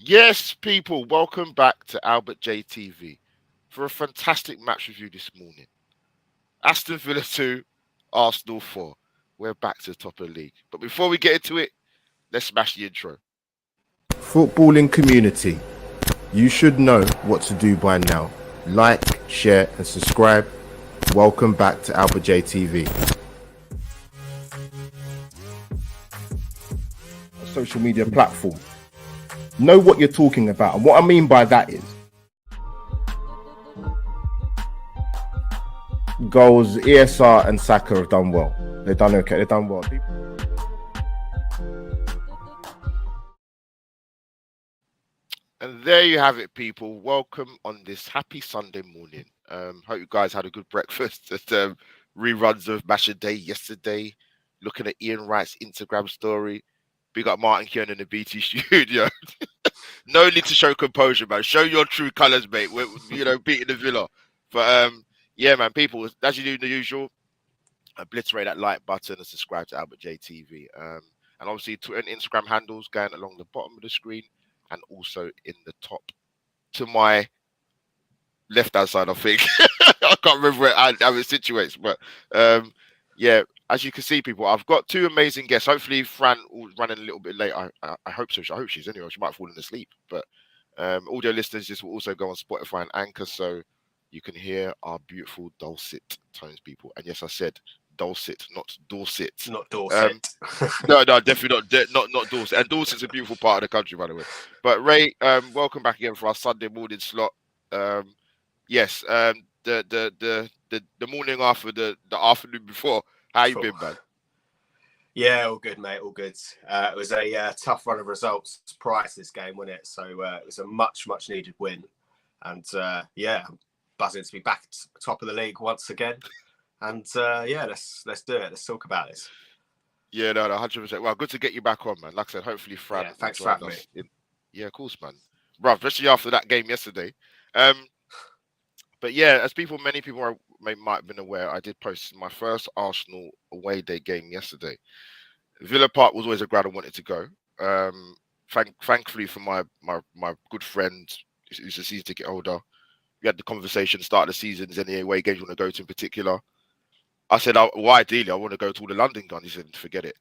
Yes, people, welcome back to Albert JTV for a fantastic match review this morning. Aston Villa 2, Arsenal 4. We're back to the top of the league. But before we get into it, let's smash the intro. Footballing community, you should know what to do by now. Like, share, and subscribe. Welcome back to Albert JTV. A social media platform. Know what you're talking about, and what I mean by that is goals. ESR and Saka have done well. They've done okay. They've done well. And there you have it, people. Welcome on this happy Sunday morning. Hope you guys had a good breakfast at reruns of Match of Day yesterday. Looking at Ian Wright's Instagram story. Big up Martin Kieran in the BT studio. No need to show composure, man. Show your true colours, mate. We're, beating the Villa. But yeah, man, people, as you do the usual, obliterate that like button and subscribe to Albert JTV. And obviously Twitter and Instagram handles going along the bottom of the screen and also in the top to my left hand side, I think. I can't remember how it situates, but yeah, as you can see, people, I've got two amazing guests. Hopefully, Fran will running a little bit late. I hope so. I hope she's anyway. She might have fallen asleep. But audio listeners, this will also go on Spotify and Anchor, so you can hear our beautiful dulcet tones, people. And yes, I said dulcet, not Dorset. Not Dorset. No, definitely not Dorset. And Dorset's a beautiful part of the country, by the way. But Ray, welcome back again for our Sunday morning slot. Yes, the morning after the afternoon before. How you been, man? Yeah, all good, mate. All good. It was a tough run of results prior to this game, wasn't it? So it was a much needed win, and yeah, I'm buzzing to be back at the top of the league once again. And yeah, let's do it. Let's talk about this. Yeah, no, 100%. Well, good to get you back on, man. Like I said, hopefully Fran. Yeah, thanks for having me. Yeah, of course, man. Bro, especially after that game yesterday. But yeah, as many people might have been aware, I did post my first Arsenal away day game yesterday. Villa Park was always a ground I wanted to go. Thankfully for my good friend who's a season ticket holder, we had the conversation start of the season. Is there any away games you want to go to in particular? I said, well, ideally, I want to go to all the London guns. He said, forget it.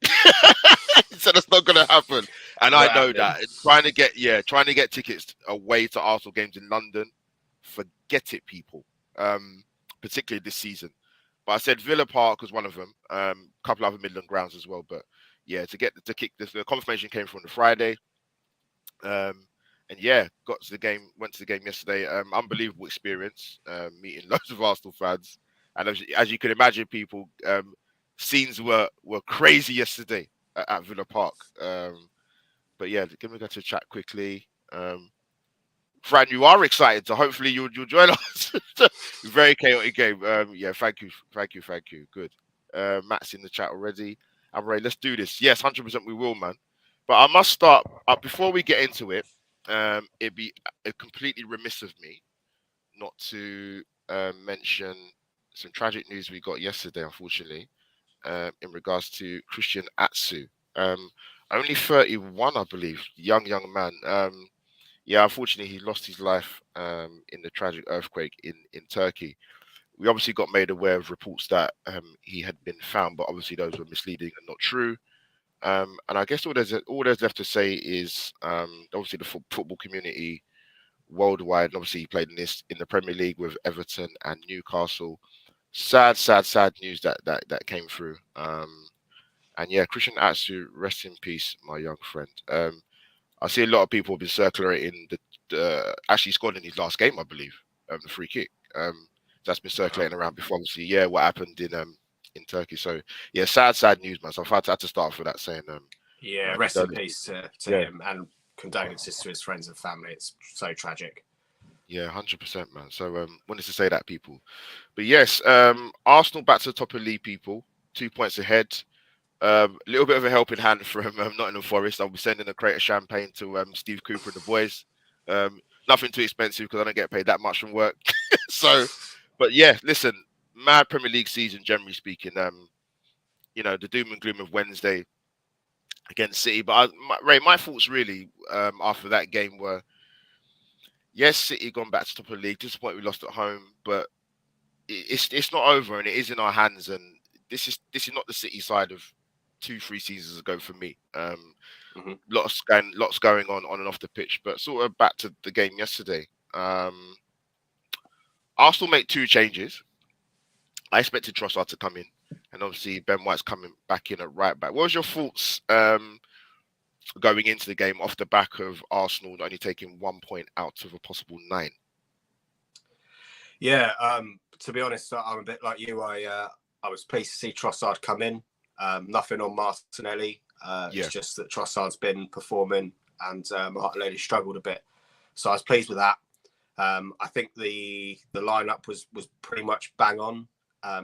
He said, that's not going to happen. And I know that. Trying to get tickets away to Arsenal games in London, forget it, people. Particularly this season. But I said Villa Park was one of them. A couple other Midland grounds as well. But yeah, to kick this, the confirmation came from the Friday. And yeah, went to the game yesterday. Unbelievable experience, meeting loads of Arsenal fans. And as you can imagine, people, scenes were crazy yesterday at Villa Park. But yeah, can we go to chat quickly? Fran, you are excited, so hopefully you'll join us. Very chaotic game. Yeah, thank you. Good. Matt's in the chat already. I'm ready. Let's do this. Yes, 100% we will, man. But I must start before we get into it. It'd be completely remiss of me not to mention some tragic news we got yesterday, unfortunately, in regards to Christian Atsu. Only 31, I believe, young man. Yeah, unfortunately, he lost his life in the tragic earthquake in Turkey. We obviously got made aware of reports that he had been found, but obviously those were misleading and not true. And I guess all there's left to say is obviously the football community worldwide. And obviously, he played in the Premier League with Everton and Newcastle. Sad news that came through. And yeah, Christian Atsu, rest in peace, my young friend. I see a lot of people have been circulating actually scored in his last game, I believe, the free kick. That's been circulating around before. Obviously, yeah, what happened in Turkey. So yeah, sad news, man. So I've had to start off with that saying, yeah, rest in peace to him, and condolences to his friends and family. It's so tragic. Yeah, 100%, man. So wanted to say that, people. But yes, Arsenal back to the top of the league, people. 2 points ahead. A little bit of a helping hand from Nottingham Forest. I'll be sending a crate of champagne to Steve Cooper and the boys. Nothing too expensive because I don't get paid that much from work. So, but yeah, listen, mad Premier League season, generally speaking. The doom and gloom of Wednesday against City. But Ray, my thoughts really after that game were, yes, City gone back to top of the league. Disappointed we lost at home, but it's not over, and it is in our hands. And this is not the City side of 2-3 seasons ago for me. Hmm. Lots going on and off the pitch. But sort of back to the game yesterday. Arsenal make 2 changes. I expected Trossard to come in, and obviously Ben White's coming back in at right back. What was your thoughts going into the game off the back of Arsenal only taking 1 point out of a possible 9? Yeah, to be honest, I'm a bit like you. I was pleased to see Trossard come in. Nothing on Martinelli. It's just that Trossard's been performing and Martinelli struggled a bit. So I was pleased with that. I think the lineup was pretty much bang on.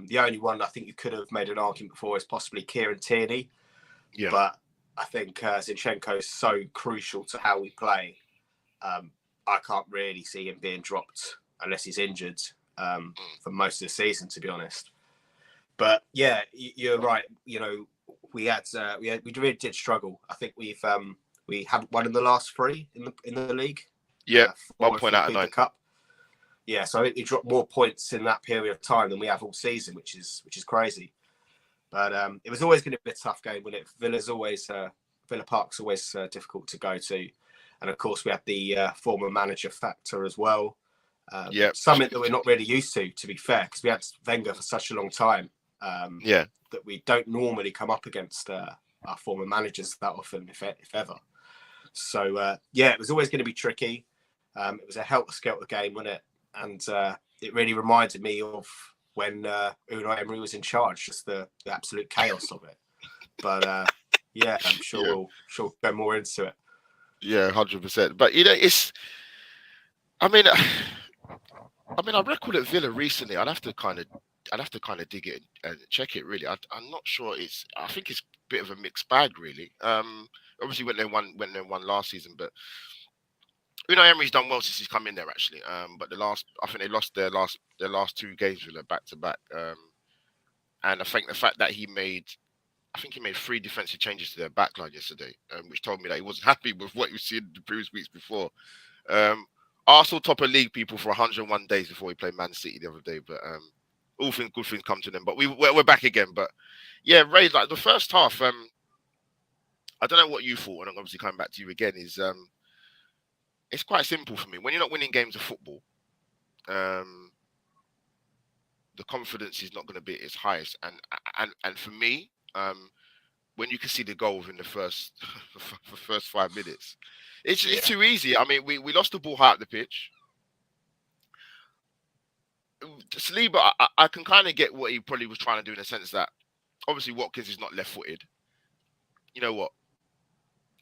The only one I think you could have made an argument for is possibly Kieran Tierney. Yeah. But I think Zinchenko is so crucial to how we play. I can't really see him being dropped unless he's injured for most of the season, to be honest. But yeah, you're right. You know, we really did struggle. I think we haven't won in the last 3 in the league. Yeah, 1 point out of 9. The cup. Yeah, so I think we dropped more points in that period of time than we have all season, which is crazy. But it was always going to be a tough game, wasn't it? Villa Park's always difficult to go to, and of course we had the former manager factor as well. Something that we're not really used to be fair, because we had Wenger for such a long time. That we don't normally come up against our former managers that often, if ever. So it was always going to be tricky. It was a helter-skelter game, wasn't it? And it really reminded me of when Unai Emery was in charge, just the absolute chaos of it. But I'm sure we'll go more into it. Yeah, 100%. But it's. I mean, our record at Villa recently. I'd have to kind of dig it and check it. Really, I'm not sure. I think it's a bit of a mixed bag, really. Obviously, when they won last season, but Unai Emery's done well since he's come in there, actually. But I think they lost their last 2 games with back to back. And I think the fact that he made 3 defensive changes to their backline yesterday, which told me that he wasn't happy with what he was seeing the previous weeks before. Arsenal top of league, people, for 101 days before we played Man City the other day. But all good things come to them. But we're back again. But yeah, Ray, like the first half, I don't know what you thought, and I'm obviously coming back to you again, is it's quite simple for me. When you're not winning games of football, the confidence is not going to be at its highest. And for me, when you can see the goal within the first 5 minutes, it's too easy. I mean, we lost the ball high up the pitch. Saliba, I can kind of get what he probably was trying to do, in the sense that obviously Watkins is not left-footed. You know what?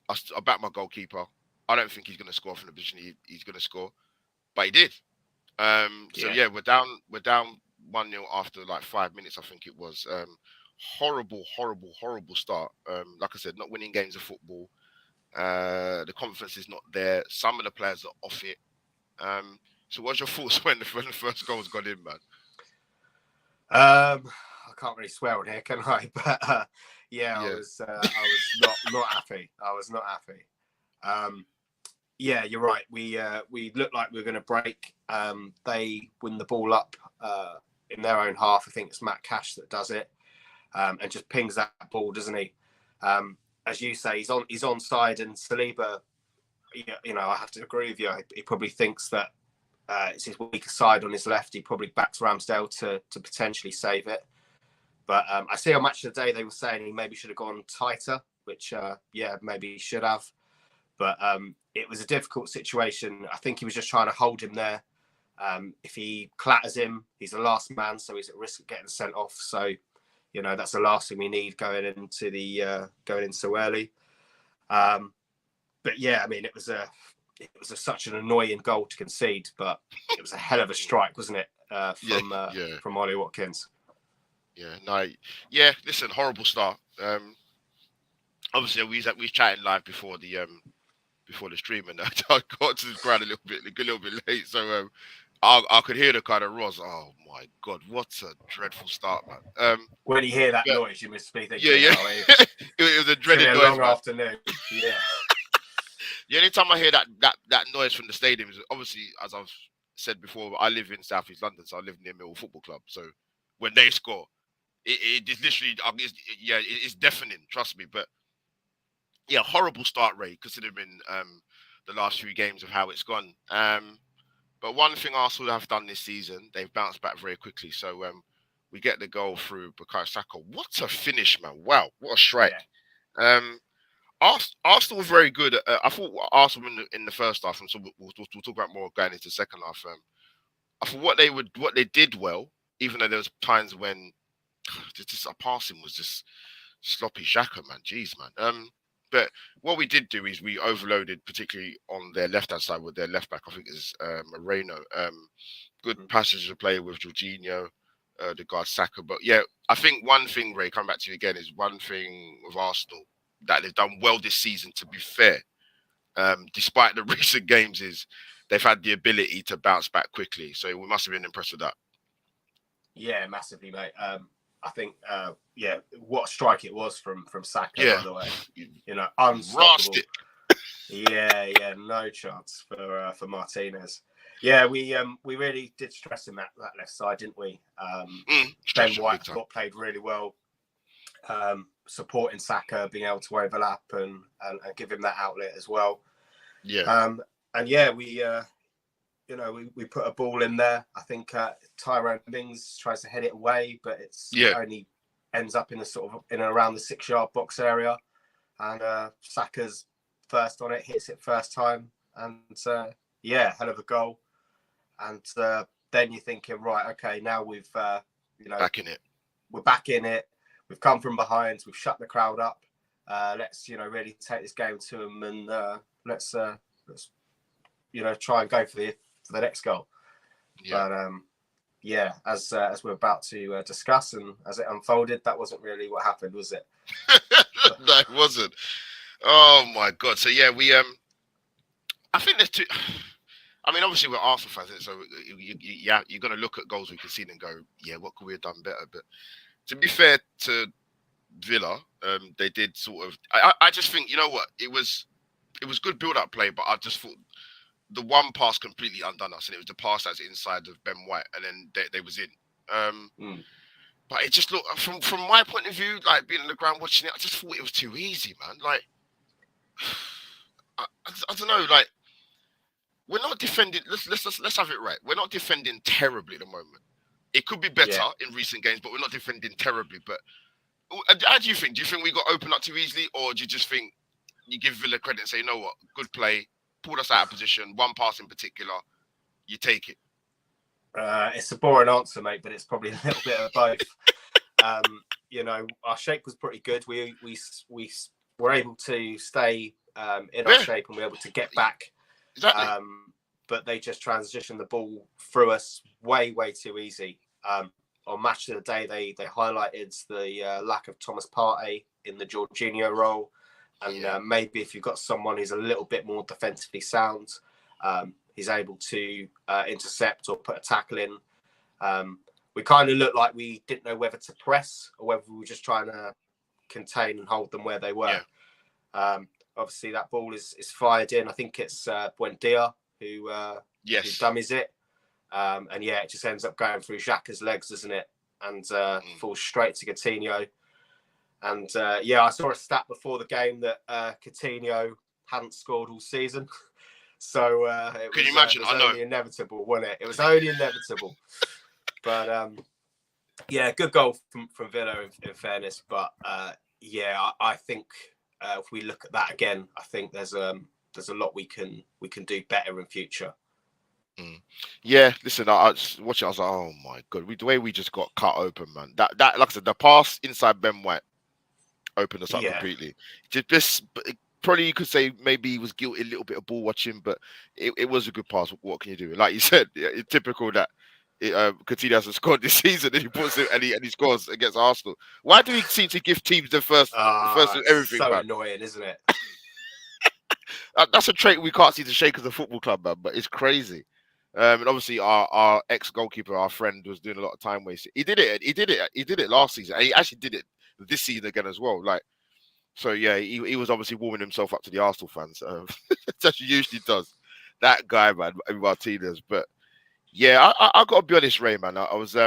I back my goalkeeper. I don't think he's going to score from the position he's going to score, but he did. So we're down 1-0 after like 5 minutes, I think it was. Horrible start. Like I said, not winning games of football. The confidence is not there. Some of the players are off it. So what's your thoughts when the first goal's gone in, man? I can't really swear on here, can I? But I was not happy. I was not happy. You're right. We looked like we were going to break. They win the ball up in their own half. I think it's Matt Cash that does it, and just pings that ball, doesn't he? As you say, he's onside, and Saliba. I have to agree with you. He probably thinks that it's his weaker side on his left. He probably backs Ramsdale to potentially save it. But I see on Match of the Day they were saying he maybe should have gone tighter, which maybe he should have. But it was a difficult situation. I think he was just trying to hold him there. If he clatters him, he's the last man, so he's at risk of getting sent off. So, that's the last thing we need going in so early. But yeah, I mean, it was such an annoying goal to concede, but it was a hell of a strike, wasn't it? From Ollie Watkins. Listen, horrible start. Obviously, we was chatting live before the stream, and I got to the ground a little bit late. So I could hear the kind of roars. Oh my god, what a dreadful start, man. When you hear that But, noise, you must be thinking, yeah. "Oh, It was a it's gonna dreaded be a noise, long man. afternoon." Yeah, The only time I hear that noise from the stadium is obviously, as I've said before, I live in South East London, so I live near Millwall Football Club. So when they score, it is literally, it's deafening. Trust me. But yeah, horrible start rate considering the last few games of how it's gone. But one thing Arsenal have done this season, they've bounced back very quickly. So we get the goal through Bukayo Saka. What a finish, man! Wow, what a strike. yeah, Arsenal were very good. I thought Arsenal in the first half, and so we'll talk about more going into the second half. I thought what they did well, even though there was times when just our passing was just sloppy. Xhaka, man, jeez, man. But what we did do is we overloaded, particularly on their left-hand side with their left back. I think it's Moreno. Good passage of play with Jorginho, the guard Saka. But yeah, I think one thing, Ray, coming back to you again, is one thing with Arsenal that they've done well this season, to be fair, despite the recent games, is they've had the ability to bounce back quickly. So we must have been impressed with that. yeah, massively, mate. I think, what a strike it was from Saka, Yeah. by the way. You know, Rast unstoppable. it. Yeah, no chance for Martinez. Yeah, we really did stress him that left side, didn't we? Ben Stretched it White big time. played really well, supporting Saka, being able to overlap and give him that outlet as well. Yeah. And yeah, we put a ball in there. I think Tyrone Mings tries to head it away, but it only ends up in a sort of in and around the 6-yard box area. And Saka's first on it, hits it first time, and hell of a goal. And then you're thinking, right, okay, now we've back in it. We're back in it. We've come from behind. We've shut the crowd up. Let's really take this game to them, and let's try and go for the next goal. Yeah. But as we're about to discuss and as it unfolded, that wasn't really what happened, was it? No, it wasn't. Oh my god! So yeah, we I think there's two. I mean, obviously we're Arsenal fans, so you're going to look at goals we can see and go, yeah, what could we have done better? But to be fair to Villa, they did sort of. I just think, you know what, it was good build-up play, but I just thought the one pass completely undone us, and it was the pass that's inside of Ben White, and then they was in. But it just looked, from my point of view, like being on the ground watching it, I just thought it was too easy, man. Like, I don't know, like. We're not defending. Let's have it right. We're not defending terribly at the moment. It could be better in recent games, but we're not defending terribly. But how do you think? Do you think we got opened up too easily, or do you just think you give Villa credit and say, you know what, good play, pulled us out of position, one pass in particular, you take it? It's a boring answer, mate, but it's probably a little bit of both. Our shape was pretty good. We were able to stay in our shape and we were able to get back. Exactly. But they just transitioned the ball through us way too easy. On Match of the Day, they highlighted the lack of Thomas Partey in the Jorginho role, and maybe if you've got someone who's a little bit more defensively sound, he's able to intercept or put a tackle in. We kind of looked like we didn't know whether to press or whether we were just trying to contain and hold them where they were. Obviously, that ball is fired in. I think it's Buendia who dummies it. It just ends up going through Xhaka's legs, doesn't it? And falls straight to Coutinho. And I saw a stat before the game that Coutinho hadn't scored all season. So Can you imagine? It was only inevitable, wasn't it? It was only inevitable. But good goal from Villa in fairness. But I think if we look at that again, I think there's a lot we can do better in future. Yeah, listen, I just watched it. I was like, oh my god, the way we just got cut open, man. That like I said, the pass inside Ben White opened us up completely. Just probably you could say maybe he was guilty a little bit of ball watching, but it was a good pass. What can you do? Like you said, it's typical that Coutinho hasn't scored this season, and he puts it and he scores against Arsenal. Why do we seem to give teams the first of everything? So man? Annoying, isn't it? That's a trait we can't seem to shake as a football club, man. But it's crazy. And obviously our ex goalkeeper, our friend, was doing a lot of time wasting. He did it last season. And he actually did it this season again as well. Like, so yeah, he was obviously warming himself up to the Arsenal fans. As he usually does. That guy, man, Martinez. But yeah, I got to be honest, Ray, man. I was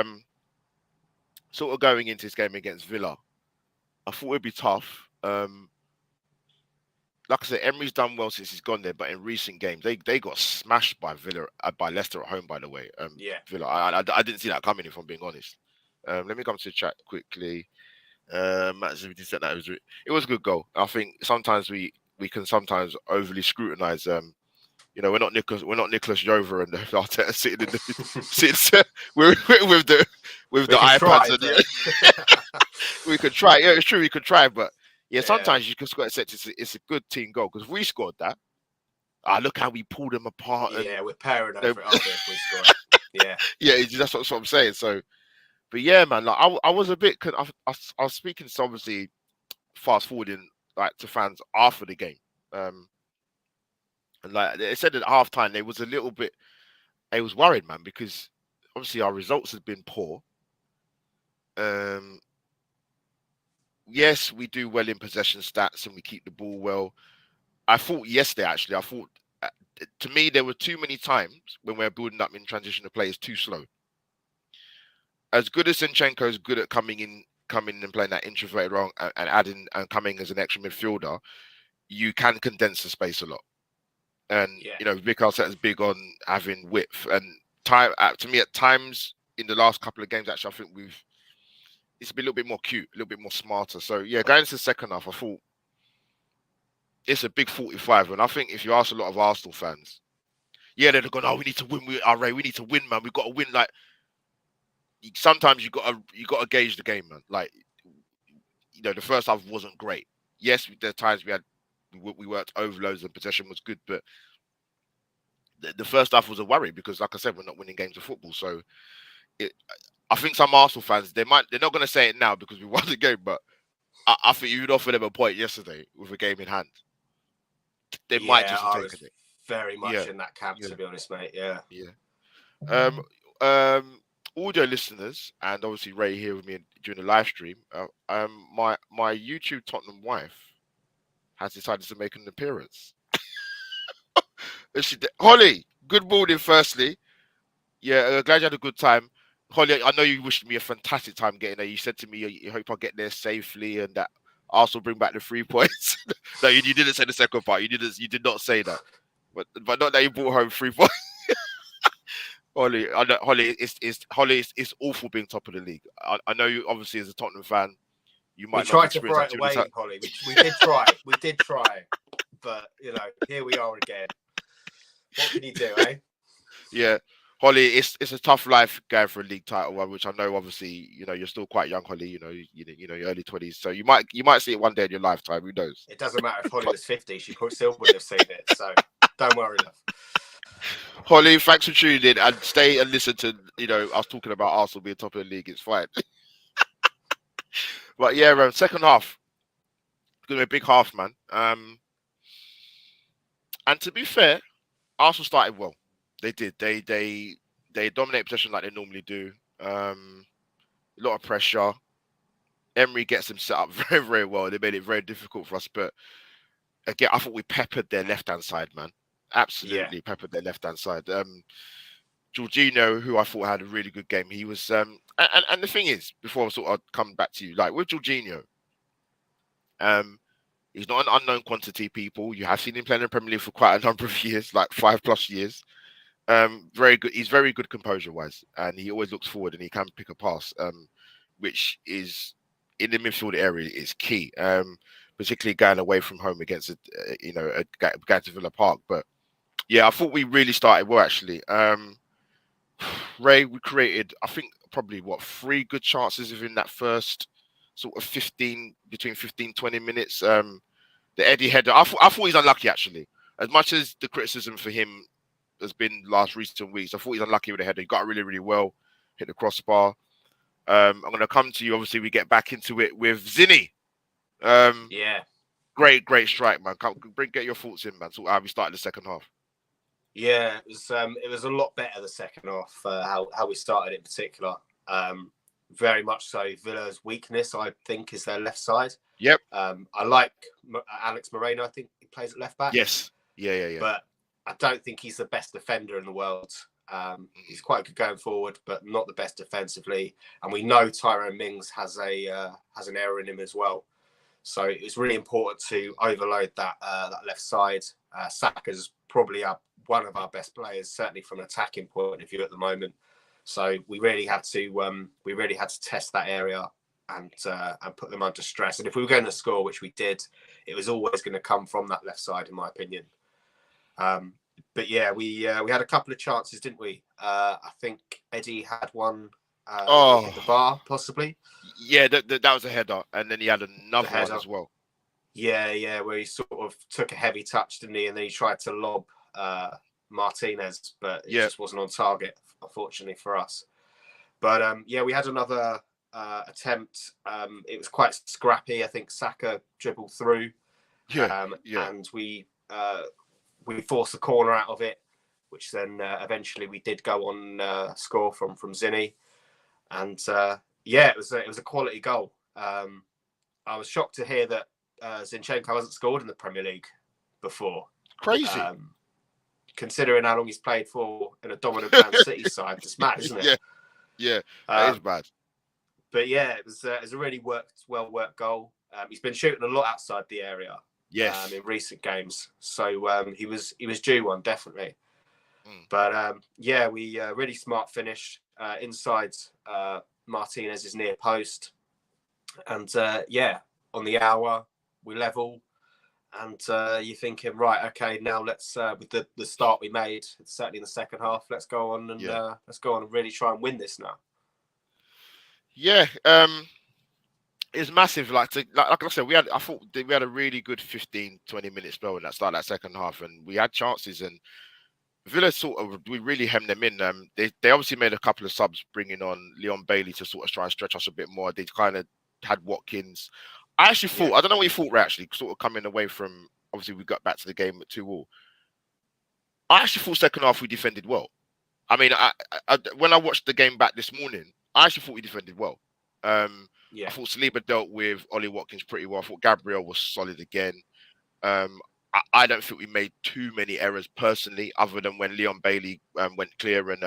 sort of going into this game against Villa. I thought it'd be tough. Like I said, Emery's done well since he's gone there, but in recent games, they got smashed by Villa, by Leicester at home. By the way, Yeah. Villa. I didn't see that coming. If I'm being honest. Let me come to the chat quickly. Matt Zividi said that it was a good goal. I think sometimes we can sometimes overly scrutinise. You know, we're not Nicholas Jover and Arteta sitting in the sitting with the iPads. We could try. Yeah, it's true. We could try, but yeah, sometimes you just got to say it's a good team goal because if we scored that, look how we pulled them apart. Yeah, we're pairing over it if we score. Yeah, that's what I'm saying. So, but yeah, man, like I was a bit. I was speaking to obviously fast forwarding like to fans after the game. And like they said at halftime, they was a little bit. They was worried, man, because obviously our results had been poor. Yes, we do well in possession stats and we keep the ball well. I thought yesterday, actually, to me there were too many times when we're building up in transition to play is too slow. As good as Zinchenko is good at coming in and playing that introverted role and adding and coming as an extra midfielder, you can condense the space a lot. And you know, Vic Arteta is big on having width and time. To me, at times in the last couple of games, actually, I think it's been a little bit more cute, a little bit more smarter. So yeah, going into the second half, I thought it's a big 45. And I think if you ask a lot of Arsenal fans, yeah, they're going, "Oh, we need to win. We need to win, man. We've got to win." Like sometimes you got to gauge the game, man. Like you know, the first half wasn't great. Yes, there are times we worked overloads and possession was good, but the first half was a worry because, like I said, we're not winning games of football. So I think some Arsenal fans, they're not going to say it now because we won the game, but I think you'd offer them a point yesterday with a game in hand. They might just have taken it. Very much in that camp, to be honest, mate. Yeah. Audio listeners, and obviously Ray here with me during the live stream. My YouTube Tottenham wife has decided to make an appearance. Holly, good morning. Firstly, yeah, glad you had a good time. Holly, I know you wished me a fantastic time getting there. You said to me, you hope I get there safely and that Arsenal bring back the 3 points. No, you didn't say the second part. You did not say that. But not that you brought home 3 points. Holly, it's awful being top of the league. I know you obviously as a Tottenham fan, you might try to throw it away, Holly. We did try. But you know, here we are again. What can you do, eh? Yeah. Holly, it's a tough life going for a league title, which I know. Obviously, you know you're still quite young, Holly. You know your early 20s, so you might see it one day in your lifetime. Who knows? It doesn't matter if Holly was 50; she still wouldn't have seen it. So don't worry, love. Holly, thanks for tuning in and stay and listen to us talking about Arsenal being top of the league. It's fine. But yeah, second half, it's gonna be a big half, man. And to be fair, Arsenal started well. They did. They dominate possession like they normally do. A lot of pressure. Emery gets them set up very, very well. They made it very difficult for us. But again, I thought we peppered their left-hand side, man. Absolutely peppered their left-hand side. Jorginho, who I thought had a really good game, he was. And the thing is, before I sort of come back to you, like with Jorginho, he's not an unknown quantity, people. You have seen him playing in the Premier League for quite a number of years, like 5+ years. Very good. He's very good composure-wise, and he always looks forward and he can pick a pass, which is in the midfield area is key, particularly going away from home against against Villa Park. But yeah, I thought we really started well actually. Ray, we created, I think, probably 3 good chances within that first sort of 20 minutes. The Eddie header, I thought he's unlucky actually. As much as the criticism for him has been recent weeks, I thought he's unlucky with the header. He got it really, really well, hit the crossbar. I'm going to come to you. Obviously, we get back into it with Zinny. Great strike, man. Get your thoughts in, man. So how we started the second half. Yeah, it was a lot better the second half. How we started in particular, very much so. Villa's weakness, I think, is their left side. Yep. I like Alex Moreno. I think he plays at left back. Yes. Yeah. But I don't think he's the best defender in the world. He's quite good going forward, but not the best defensively. And we know Tyrone Mings has an error in him as well. So it's really important to overload that left side. Saka's probably one of our best players, certainly from an attacking point of view at the moment. So we really had to test that area and put them under stress. And if we were going to score, which we did, it was always going to come from that left side, in my opinion. But yeah, we had a couple of chances, didn't we? I think Eddie had one at the bar, possibly. Yeah, that was a header, and then he had another one as well. Yeah, where he sort of took a heavy touch, didn't he? And then he tried to lob Martinez, but it just wasn't on target, unfortunately for us. But we had another attempt. It was quite scrappy. I think Saka dribbled through, and we forced a corner out of it, which then eventually we did go on score from Zinni, and it was a quality goal. I was shocked to hear that Zinchenko hasn't scored in the Premier League before. Crazy. Considering how long he's played for in a dominant Man City side, it's mad, isn't it? Yeah, that is bad. But yeah, it was a really well worked goal. He's been shooting a lot outside the area. Yes. In recent games, so he was due one, definitely. But we really smart finish inside Martinez's near post, and on the hour we level, and you're thinking, right, okay, now let's with the start we made, certainly in the second half, let's go on and really try and win this now. Yeah, it's massive. Like I said, I thought we had a really good 15-20 minute spell in that start, that second half, and we had chances, and Villa we really hemmed them in. They obviously made a couple of subs, bringing on Leon Bailey to sort of try and stretch us a bit more. They kind of had Watkins. I actually thought, I don't know what you thought, Ray, actually, sort of coming away from, obviously we got back to the game at 2-2. I actually thought second half we defended well. I mean, I when I watched the game back this morning, I actually thought we defended well. I thought Saliba dealt with Ollie Watkins pretty well. I thought Gabriel was solid again. I don't think we made too many errors personally, other than when Leon Bailey went clear, and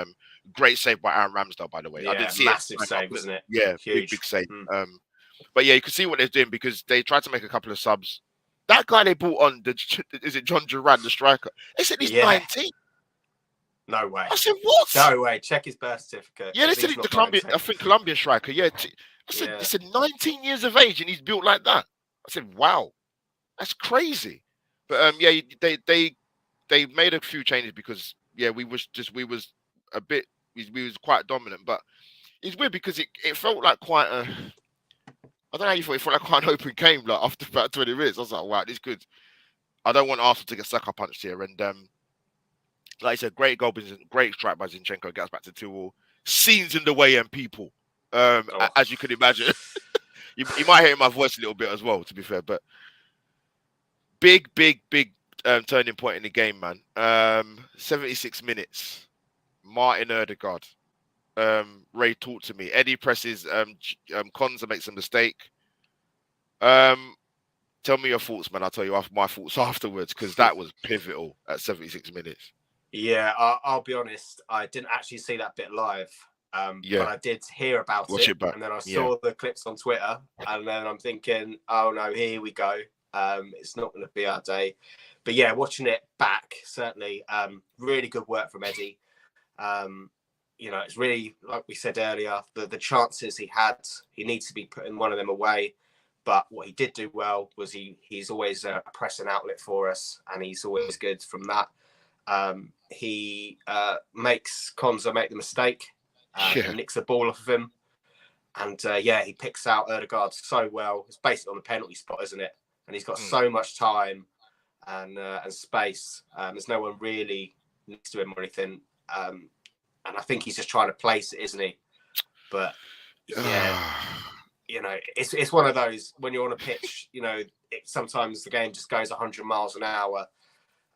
great save by Aaron Ramsdale, by the way. Yeah, I didn't see massive save, wasn't it? Yeah, huge. Big save. But yeah, you can see what they're doing, because they tried to make a couple of subs. That guy they brought on, is it John Duran, the striker? They said he's 19. No way. I said, what? No way. Check his birth certificate. Yeah, they said the Colombian striker. Yeah, they said 19 years of age and he's built like that. I said, wow, that's crazy. But they made a few changes because we was quite dominant. But it's weird because it felt like quite a, I don't know how you thought. It felt like quite an open game. Like after about 20 minutes, I was like, wow, this is good. I don't want Arsenal to get sucker punched here. And like I said, great goal, great strike by Zinchenko, gets back to 2-2. Scenes in the way, and people, as you could imagine. you might hear my voice a little bit as well, to be fair. But big turning point in the game, man. 76 minutes. Martin Ødegaard. Ray, talk to me. Eddie presses Konza, makes a mistake. Tell me your thoughts, man. I'll tell you my thoughts afterwards, because that was pivotal at 76 minutes. Yeah, I'll be honest. I didn't actually see that bit live, but I did hear about it, and then I saw the clips on Twitter, and then I'm thinking, oh no, here we go. It's not going to be our day. But yeah, watching it back, certainly, really good work from Eddie. It's really, like we said earlier, the chances he had, he needs to be putting one of them away. But what he did do well was he's always a pressing outlet for us, and he's always good from that. He makes Konza make the mistake, nicks the ball off of him, and he picks out Ødegaard so well. It's basically on the penalty spot, isn't it? And he's got so much time and space. There's no one really next to him or anything, and I think he's just trying to place it, isn't he? But it's one of those, when you're on a pitch, sometimes the game just goes 100 miles an hour.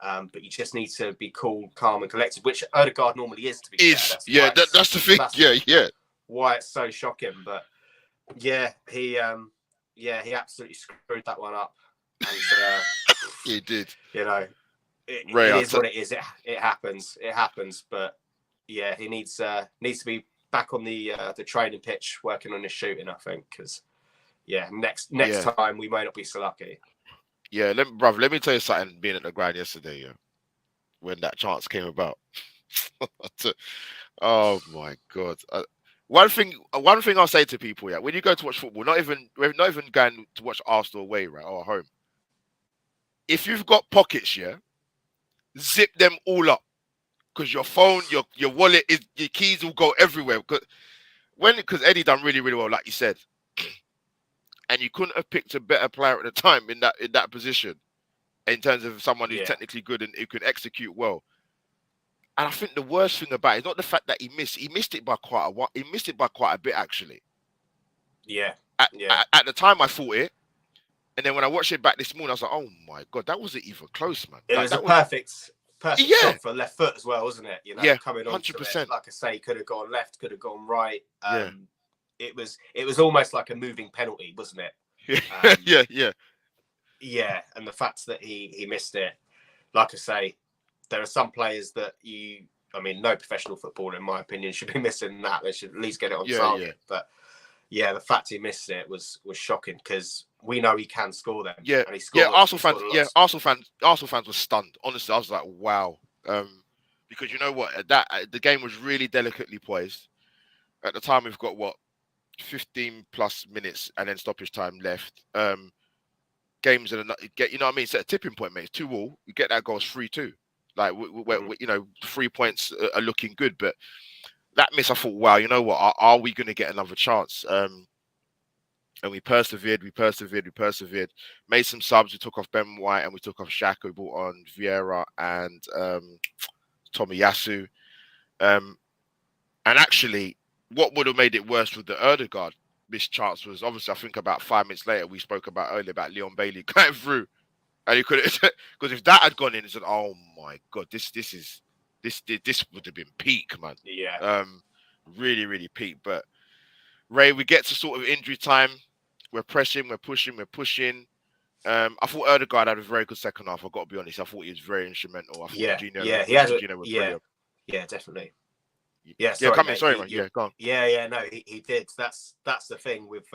But you just need to be cool, calm, and collected, which Odegaard normally is. To be fair, that's the thing. That's why it's so shocking. But yeah, he absolutely screwed that one up, and he did. You know, it is what it is. It happens. It happens. But yeah, he needs to be back on the training pitch, working on his shooting. I think because next time we may not be so lucky. Yeah, let me tell you something. Being at the ground yesterday, when that chance came about. Oh my God! One thing I'll say to people, when you go to watch football, not even going to watch Arsenal away, right, or home. If you've got pockets, zip them all up, because your phone, your wallet, your keys will go everywhere. Because Eddie done really, really well, like you said. And you couldn't have picked a better player at the time in that position, in terms of someone who's technically good and who can execute well. And I think the worst thing about it is not the fact that he missed it by quite a while. He missed it by quite a bit, actually. Yeah. At the time, I thought it, and then when I watched it back this morning, I was like, "Oh my God, that wasn't even close, man." It was a perfect shot for left foot as well, wasn't it? You know, coming on 100%. Like I say, could have gone left, could have gone right. It was almost like a moving penalty, wasn't it? Yeah. And the fact that he missed it, like I say, there are some players that no professional footballer, in my opinion, should be missing that. They should at least get it on target. But the fact he missed it was shocking, because we know he can score them. Yeah, and he scored. Arsenal fans were stunned. Honestly, I was like, wow. Because you know what, the game was really delicately poised. At the time, we've got 15 plus minutes and then stoppage time left. Games you know what I mean? It's at a tipping point, mate. It's 2-2. You get that goal, it's 3-2. Like we 3 points are looking good, but that miss, I thought, wow, you know what? Are we going to get another chance? And we persevered. Made some subs. We took off Ben White and we took off Shaq. We brought on Vieira and Tomiyasu. And actually, what would have made it worse with the Odegaard missed chance was, obviously, I think about 5 minutes later, we spoke about earlier about Leon Bailey going through. And he could have, because if that had gone in, it's like, oh my God, this would have been peak, man. Yeah. Really, really peak. But Ray, we get to sort of injury time. We're pressing, we're pushing. I thought Odegaard had a very good second half. I've got to be honest. I thought he was very instrumental. I thought Yeah, definitely. Sorry, mate. Yeah, go on. No, he did. That's the thing with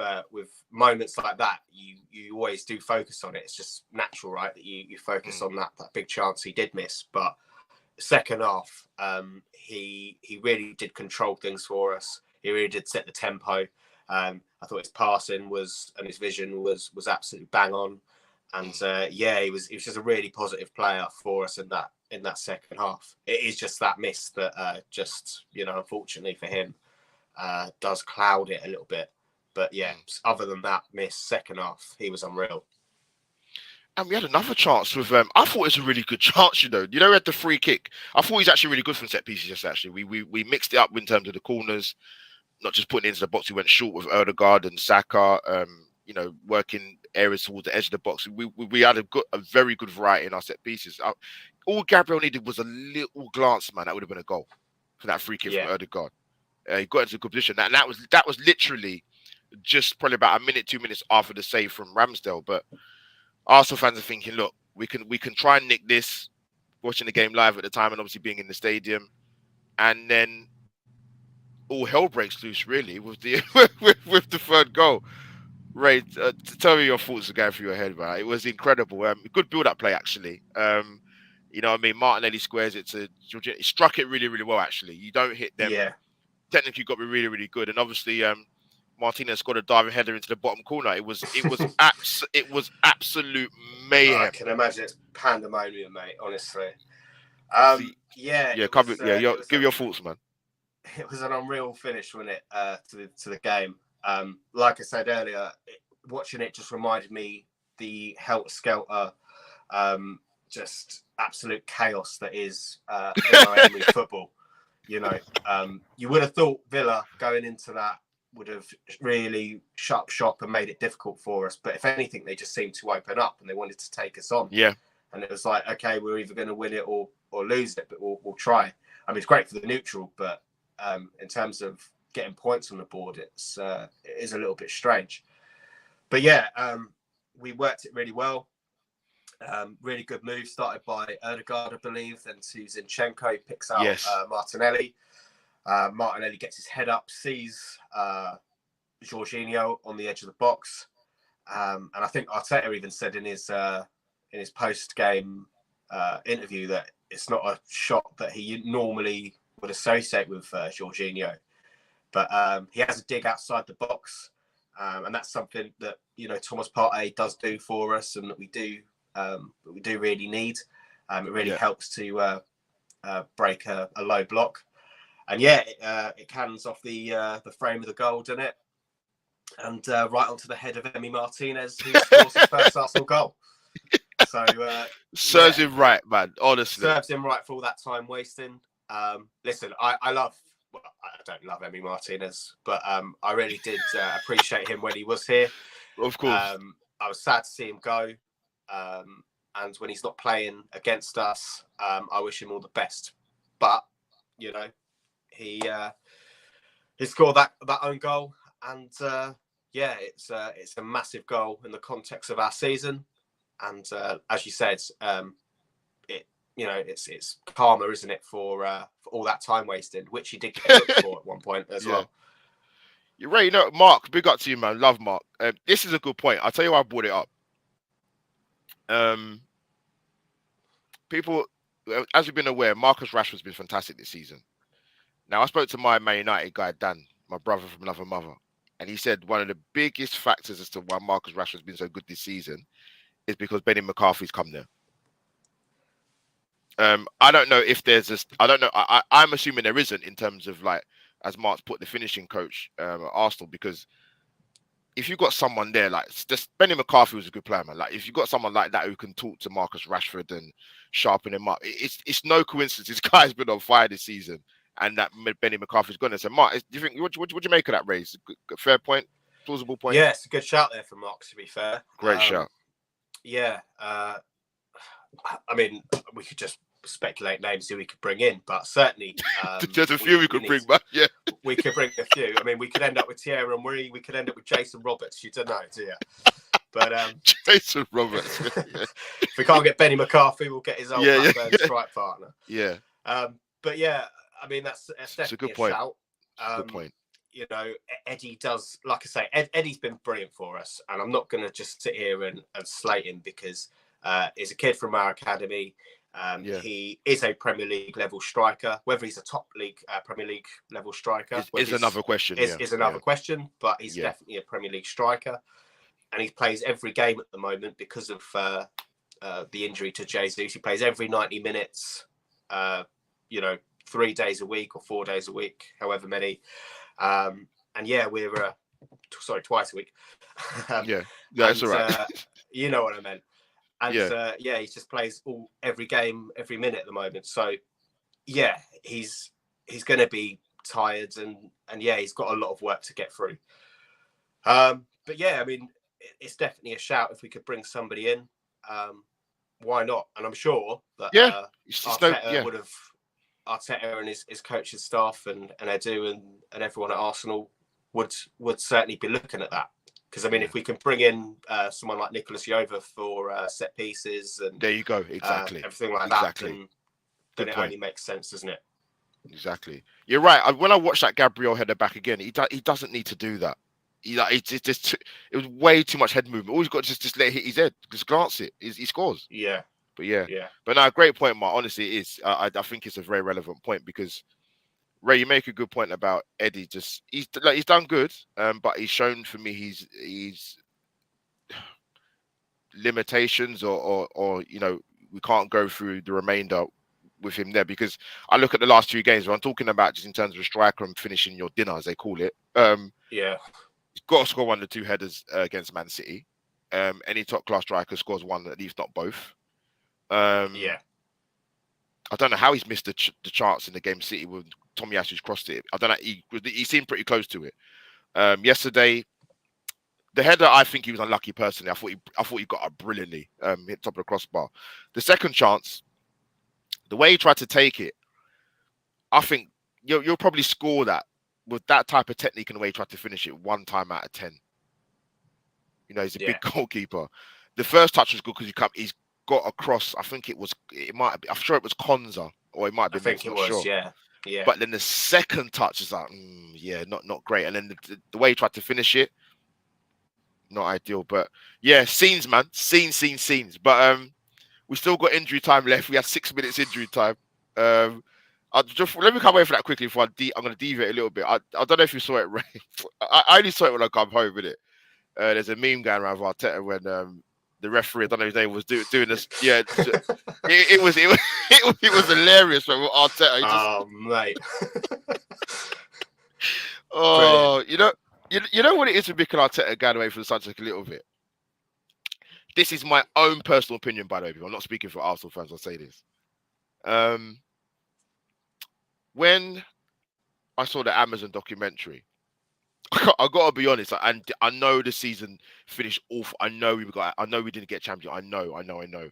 moments like that. You always do focus on it. It's just natural, right? That you focus on that big chance he did miss. But second half, he really did control things for us. He really did set the tempo. I thought his passing and his vision was absolutely bang on. And he was just a really positive player for us in that second half. It is just that miss that unfortunately for him, does cloud it a little bit. But other than that miss, second half, he was unreal. And we had another chance with I thought it was a really good chance, we had the free kick. I thought he's actually really good from set pieces, actually. We mixed it up in terms of the corners, not just putting it into the box. We went short with Odegaard and Saka, working areas towards the edge of the box. We had a very good variety in our set pieces. All Gabriel needed was a little glance, man. That would have been a goal for that free kick from Odegaard. He got into a good position. And that was literally just probably about a minute, 2 minutes after the save from Ramsdale. But Arsenal fans are thinking, look, we can try and nick this, watching the game live at the time and obviously being in the stadium. And then all hell breaks loose, really, with the with the third goal. Ray, tell me your thoughts going through your head, man. It was incredible. Good build-up play, actually. You know what I mean? Martinelli squares it to Jorginho. He struck it really, really well, actually. You don't hit them. Yeah. Technically, got to be really, really good. And obviously, Martinez scored a diving header into the bottom corner. It was absolute mayhem. I can imagine it's pandemonium, mate. Honestly. Give your thoughts, man. It was an unreal finish, wasn't it, to the game. Like I said earlier, watching it just reminded me the helter-skelter, just absolute chaos that is Villa football. You would have thought Villa going into that would have really shut shop and made it difficult for us. But if anything, they just seemed to open up and they wanted to take us on. Yeah. and it was like, okay, we're either going to win it or lose it, but we'll try. I mean, it's great for the neutral, but in terms of getting points on the board, it is a little bit strange. But yeah, we worked it really well. Really good move started by Erdegaard, I believe, then to Zinchenko. He picks out Martinelli. Martinelli gets his head up, sees Jorginho on the edge of the box, and I think Arteta even said in his post-game interview that it's not a shot that he normally would associate with Jorginho, but he has a dig outside the box, and that's something that Thomas Partey does do for us, and that we do really need. It really helps to break a low block, and it cannons off the frame of the goal, doesn't it? And right onto the head of Emi Martinez, who scores his first Arsenal goal. So serves him right, man. Honestly, serves him right for all that time wasting. Listen, I love. Well, I don't love Emi Martinez, but I really did appreciate him when he was here. Of course, I was sad to see him go, and when he's not playing against us, I wish him all the best. But he scored that own goal, and it's a massive goal in the context of our season. And as you said, it's karma, isn't it, for all that time wasted, which he did get booked for at one point as well. You're right. Mark, big up to you, man. Love Mark. This is a good point. I'll tell you why I brought it up. People, as you've been aware, Marcus Rashford's been fantastic this season. Now, I spoke to my Man United guy, Dan, my brother from another mother, and he said one of the biggest factors as to why Marcus Rashford's been so good this season is because Benny McCarthy's come there. I don't know if there's this. I don't know. I'm assuming there isn't, in terms of, like, as Mark's put, the finishing coach at Arsenal, because if you've got someone there, like, just Benny McCarthy was a good player, man. Like, if you've got someone like that who can talk to Marcus Rashford and sharpen him up, it's no coincidence this guy's been on fire this season, and that Benny McCarthy's gone. So, Mark, do you think what do you make of that raise? Fair point, plausible point. Yeah, it's a good shout there from Mark. To be fair, great shout. Yeah, I mean, we could just speculate names who we could bring in, but certainly there's a few we could bring back. Yeah, we could bring a few. I mean, we could end up with Thierry Henry, we could end up with Jason Roberts. You don't know, do you? But Jason Roberts. If we can't get Benny McCarthy, we'll get his old strike partner. Yeah. But yeah, I mean, that's definitely a good point. Shout. Good point. Eddie does, like I say, Eddie's been brilliant for us, and I'm not going to just sit here and slate him, because he's a kid from our academy. He is a Premier League level striker. Whether he's a top league Premier League level striker is another question. Is another question, but he's definitely a Premier League striker, and he plays every game at the moment because of the injury to Jesus. He plays every 90 minutes, 3 days a week or 4 days a week, however many. And we're twice a week. That's all right. You know what I meant. And he just plays every game, every minute at the moment. So he's going to be tired, and he's got a lot of work to get through. But I mean, it's definitely a shout if we could bring somebody in. Why not? And I'm sure that Arteta would have. Arteta and his coaching staff and Edu and everyone at Arsenal would certainly be looking at that. Because, I mean, if we can bring in someone like Nicolas Jova for set pieces and there you go, exactly, everything like that, then it only makes sense, doesn't it? Exactly. You're right. When I watched that Gabriel header back again, he doesn't need to do that. It was way too much head movement. All he's got to just let it hit his head, just glance it. He scores. Yeah. But no, great point, Mark. Honestly, it is. I think it's a very relevant point, because Ray, you make a good point about Eddie. He's done good, but he's shown for me he's limitations, or we can't go through the remainder with him there, because I look at the last 2 games where I'm talking about, just in terms of a striker and finishing your dinner, as they call it. He's got to score 1 or 2 headers against Man City. Any top class striker scores 1, at least not both. I don't know how he's missed the chance in the game City when Tomiyasu's crossed it. I don't know. He seemed pretty close to it. Yesterday, The header, I think he was unlucky personally. I thought he got up brilliantly, hit top of the crossbar. The second chance, the way he tried to take it, I think you'll probably score that with that type of technique and the way he tried to finish it 1 time out of 10. You know, he's a big goalkeeper. The first touch was good because he's got across. I think it might have been, I'm sure it was Konza, or it might have been. I think it was, sure. Yeah. But then the second touch is like, not great. And then the way he tried to finish it, not ideal. But yeah, scenes, man, scenes. But we still got injury time left. We had 6 minutes injury time. Let me come away from that quickly before I'm going to deviate a little bit. I don't know if you saw it, Ray. I only saw it when I come home with it. There's a meme going around of Arteta when the referee, I don't know his name, was doing this. Yeah, it was hilarious. From Arteta. Mate. You know what it is with Mikel Arteta going away from the subject a little bit. This is my own personal opinion, by the way. I'm not speaking for Arsenal fans. I'll say this. When I saw the Amazon documentary, I gotta be honest, and I know the season finished awful. I know we didn't get champion. I know.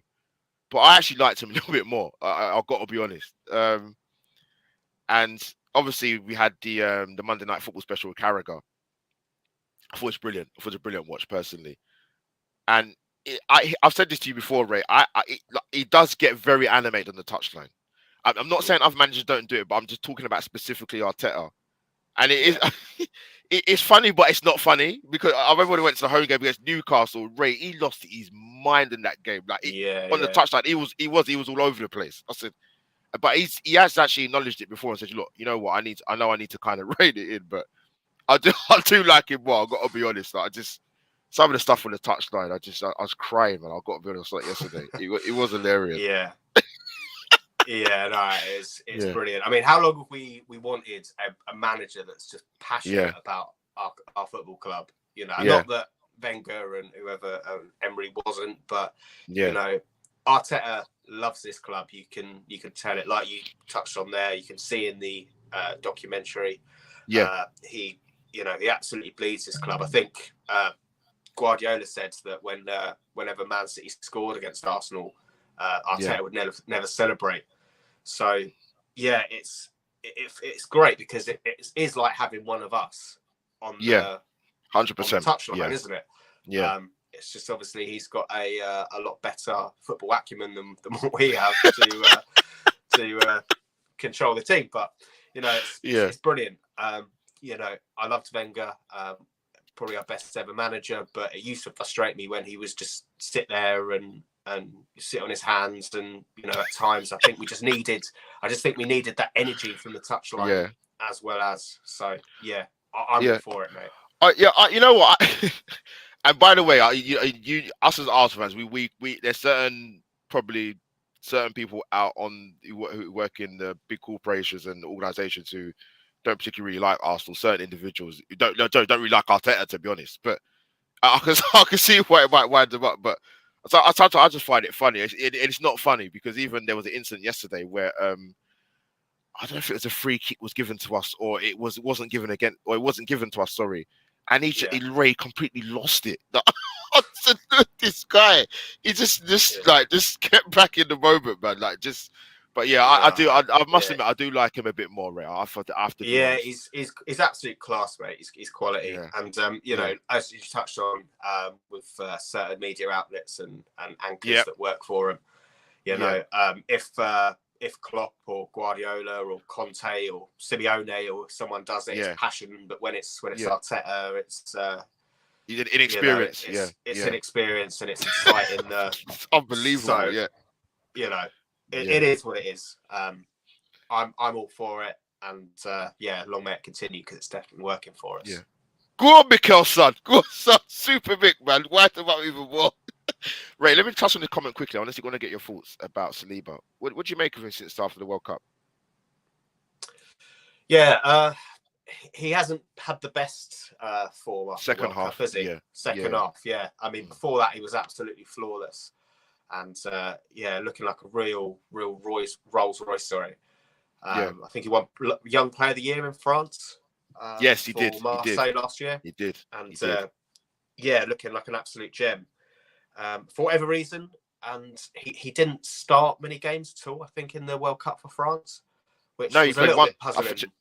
But I actually liked him a little bit more. I've got to be honest. And obviously we had the Monday Night Football special with Carragher. I thought it was brilliant. I thought it was a brilliant watch personally. And I've said this to you before, Ray. He does get very animated on the touchline. I'm not saying other managers don't do it, but I'm just talking about specifically Arteta. And it is, it's funny, but it's not funny because I remember when he went to the home game against Newcastle. Ray, he lost his mind in that game. Like on the touchline, he was all over the place. I said, but he has actually acknowledged it before and said, look, you know what, I know I need to kind of rein it in, but I do like him more. I've got to be honest. Like, some of the stuff on the touchline, I was crying, man. I've got to be honest. Like yesterday, it was hilarious. Yeah. Yeah, no, it's brilliant. I mean, how long have we wanted a manager that's just passionate about our football club? You know, not that Wenger and whoever Emery wasn't, but you know, Arteta loves this club. You can tell it, like you touched on there. You can see in the documentary. Yeah, he absolutely bleeds this club. I think Guardiola said that whenever Man City scored against Arsenal, Arteta would never celebrate. So yeah, it's great because it is like having one of us on the 100% touchline, isn't it? Yeah. It's just obviously he's got a lot better football acumen than what we have to control the team. But you know, it's brilliant. You know, I loved Wenger. Probably our best ever manager, but it used to frustrate me when he was just sit there and sit on his hands, and you know, at times I think we needed that energy from the touchline as well as. So yeah, I'm all for it, mate. You know what? And by the way, us as Arsenal fans, we there's certain people out on who work in the big corporations and organisations who don't particularly like Arsenal. Certain individuals who don't really like Arteta, to be honest. But I can see why it might wind them up. But so I just find it funny. It's not funny because even there was an incident yesterday where I don't know if it was a free kick was given to us or it wasn't given to us. Sorry, and Ray completely lost it. I said, look, this guy, he just kept back in the moment, man. Like just. But yeah, I do. I must admit, I do like him a bit more, Ray. After he's absolute class, mate. He's quality, and you know, as you touched on, with certain media outlets and anchors that work for him, you know, if Klopp or Guardiola or Conte or Simeone or someone does it, it's passion. But when it's Arteta, it's inexperience. You know, it's inexperience and it's exciting. It's unbelievable. So, you know. It is what it is. I'm all for it, and long may it continue because it's definitely working for us. Yeah. Go on, Mikel, son. Go on, son. Super big, man. Wind them up even more. Ray, let me touch on the comment quickly. I honestly want to get your thoughts about Saliba. What do you make of him since after the World Cup? Yeah, he hasn't had the best form after second the World half, Cup, has he? Second half, yeah. I mean, before that, he was absolutely flawless. And looking like a real Rolls Royce. Sorry, I think he won Young Player of the Year in France. Yes, he did. Marseille last year. He did. And looking like an absolute gem. For whatever reason, and he didn't start many games at all, I think, in the World Cup for France, which No, he was a played little one. bit puzzling.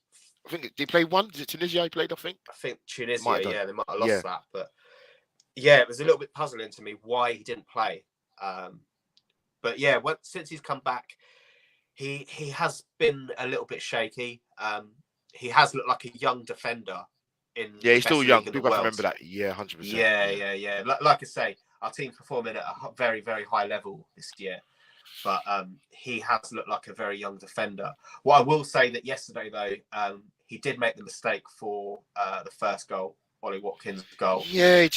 I think he played one. Is it Tunisia he played? I think Tunisia, done. they might have Yeah. lost that, but yeah, it was a little bit puzzling to me why he didn't play. But yeah, since he's come back, he has been a little bit shaky. He has looked like a young defender in Yeah, the he's still best young. league in the People have to world. remember that. Yeah, 100%. Yeah. Like I say, our team's performing at a very, very high level this year. But he has looked like a very young defender. What I will say that yesterday, though, he did make the mistake for the first goal, Ollie Watkins' goal. Yeah,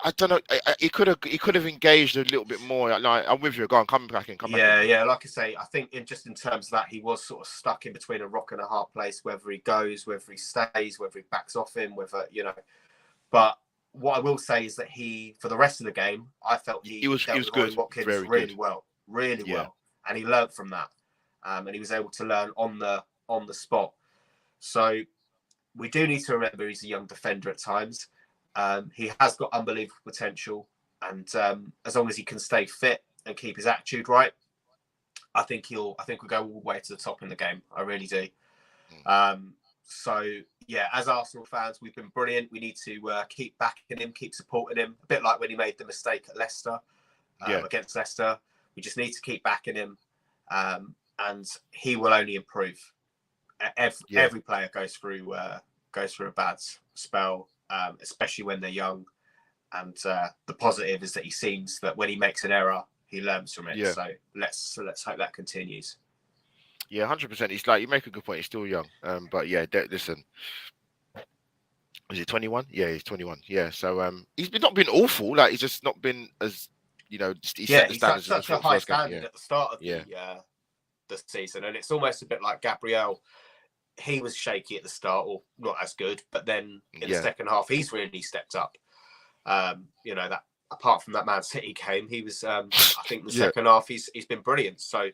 I don't know. He could have engaged a little bit more. Like, I'm with you. Go on, come back in. Yeah. Like I say, I think in terms of that, he was sort of stuck in between a rock and a hard place. Whether he goes, whether he stays, whether he backs off him, whether But what I will say is that for the rest of the game, I felt he was dealt with good. Ollie Watkins Very really good. well, and he learned from that, and he was able to learn on the spot. So we do need to remember he's a young defender at times. He has got unbelievable potential, and as long as he can stay fit and keep his attitude right, I think we'll go all the way to the top in the game. I really do. So yeah, as Arsenal fans, we've been brilliant. We need to keep backing him, keep supporting him. A bit like when he made the mistake at Leicester, against Leicester. We just need to keep backing him, and he will only improve. Every player goes through a bad spell, especially when they're young. And the positive is that he seems that when he makes an error, he learns from it. Yeah. So let's hope that continues. Yeah, 100%. He's like, you make a good point. He's still young. But yeah, listen. Is he 21? Yeah, he's 21. Yeah, so he's not been awful. Like, he's just not been as he set the standards. Such a high standard at the start of the season, and it's almost a bit like Gabriel. He was shaky at the start, or not as good, but then in the second half, he's really stepped up. That apart from that Man City game, he was. I think the second half, he's been brilliant. So.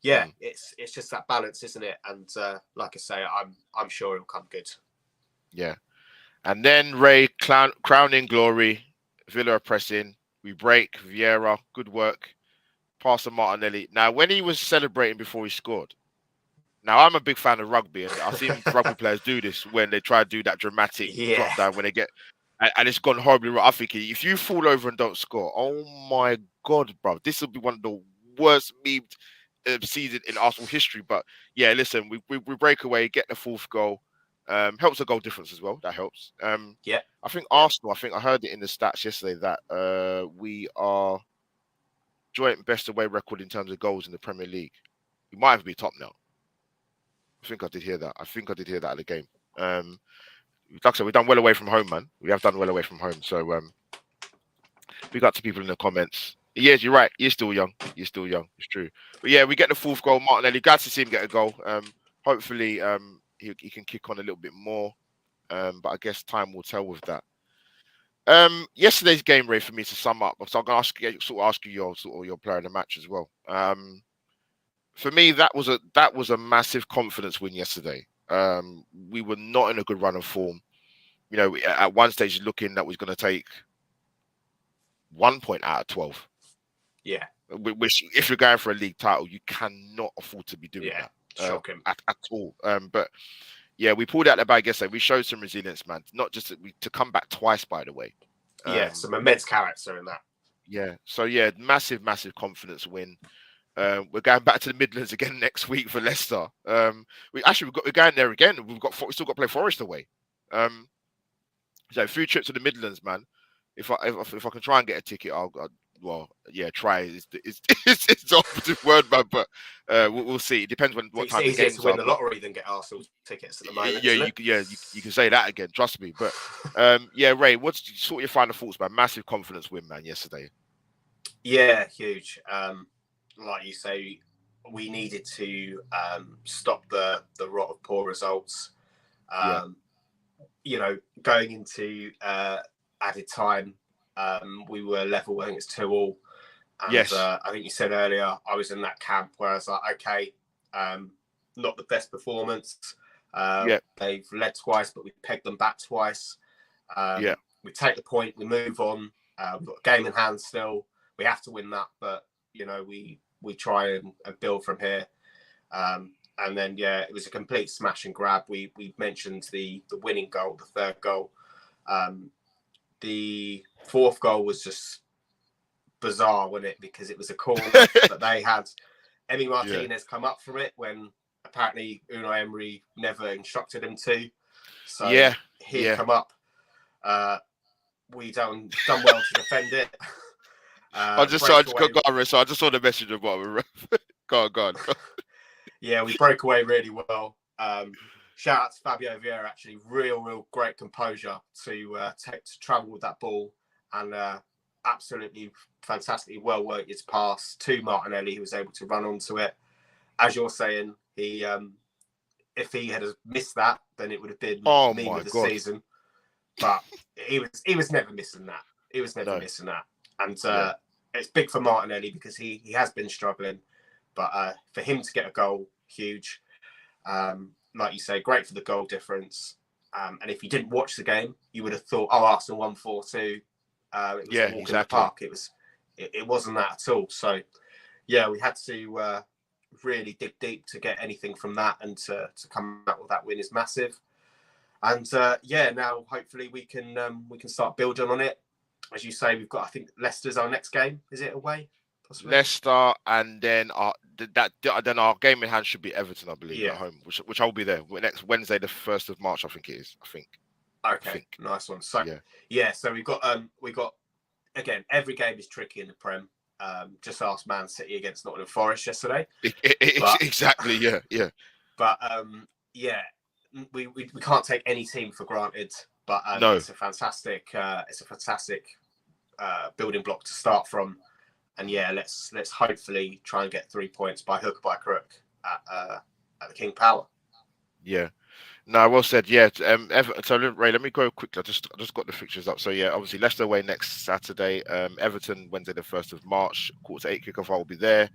Yeah, it's just that balance, isn't it? And like I say, I'm sure it'll come good. Yeah, and then Ray crowning glory, Villa are pressing. We break Vieira, good work. Pass to Martinelli. Now, when he was celebrating before he scored, now I'm a big fan of rugby, and I've seen rugby players do this when they try to do that dramatic drop down when they get, and it's gone horribly wrong. I think if you fall over and don't score, oh my God, bro, this will be one of the worst memed season in Arsenal history. But yeah, listen, we break away, get the fourth goal. Helps the goal difference as well. That helps. I think Arsenal, I think I heard it in the stats yesterday that we are joint best away record in terms of goals in the Premier League. We might have to be top now. I think I did hear that. at the game. Like I said, we've done well away from home, man. We have done well away from home. So we got to people in the comments. Yes, you're right. You're still young. It's true. But yeah, we get the fourth goal. Martinelli, glad to see him get a goal. Hopefully, he can kick on a little bit more. But I guess time will tell with that. Yesterday's game, Ray, for me to sum up. So I'm going to ask you your player of the match as well. For me, that was a massive confidence win yesterday. We were not in a good run of form. At one stage, looking that was going to take 1 point out of 12. Yeah. Which, if you're going for a league title, you cannot afford to be doing that. Shocking. At all. But yeah, we pulled out the bag yesterday. We showed some resilience, man. Not just to come back twice, by the way. Some immense character in that. Yeah. So yeah, massive confidence win. We're going back to the Midlands again next week for Leicester. We're going there again. We still got to play Forest away. So 3 trips to the Midlands, man. If I can try and get a ticket, I'll try. It's the operative word, man. But we'll see. It depends what time the games are. It's easier to win the lottery than get Arsenal tickets at the moment. You can say that again. Trust me. But Ray, what's sort of your final thoughts, man? Massive confidence win, man, yesterday. Yeah, huge. Like you say, we needed to stop the rot of poor results. Going into added time, we were level. I think it's 2-2. And, yes. I think you said earlier, I was in that camp where I was like, okay, not the best performance. They've led twice, but we pegged them back twice. we take the point, we move on. We've got a game in hand still. We have to win that, but we try and build from here. And then it was a complete smash and grab. We mentioned the winning goal, the third goal. The fourth goal was just bizarre, wasn't it? Because it was a corner that they had Emi Martinez come up from it when apparently Unai Emery never instructed him to. So he'd come up. We done well to defend it. I just saw the message about go on. Yeah, we broke away really well. Shout out to Fabio Vieira, actually, real great composure to travel with that ball, and absolutely fantastically well worked his pass to Martinelli, who was able to run onto it. As you're saying, he if he had missed that, then it would have been meme of the season. But he was never missing that. He was never missing that, and it's big for Martinelli because he has been struggling. But for him to get a goal, huge. Like you say, great for the goal difference. And if you didn't watch the game, you would have thought, Arsenal won 4-2. It was a walk in the park. It wasn't that at all. So, we had to really dig deep to get anything from that, and to come out with that win is massive. And now hopefully we can start building on it. As you say, we've got, I think, Leicester's our next game. Is it away? Possibly? Leicester, and then our game in hand should be Everton, I believe, at home, which I'll be there next Wednesday, the 1st of March, I think it is. Okay, nice one. So so we've got again, every game is tricky in the Prem. Just ask Man City against Nottingham Forest yesterday. Exactly, yeah. But we can't take any team for granted. But it's a fantastic building block to start from. And let's hopefully try and get 3 points by hook or by crook at the King Power. Yeah. No, well said. Yeah. So Ray, let me go quickly. I just got the fixtures up. So obviously Leicester away next Saturday. Everton Wednesday the 1st of March. 7:45 kickoff. I will be there.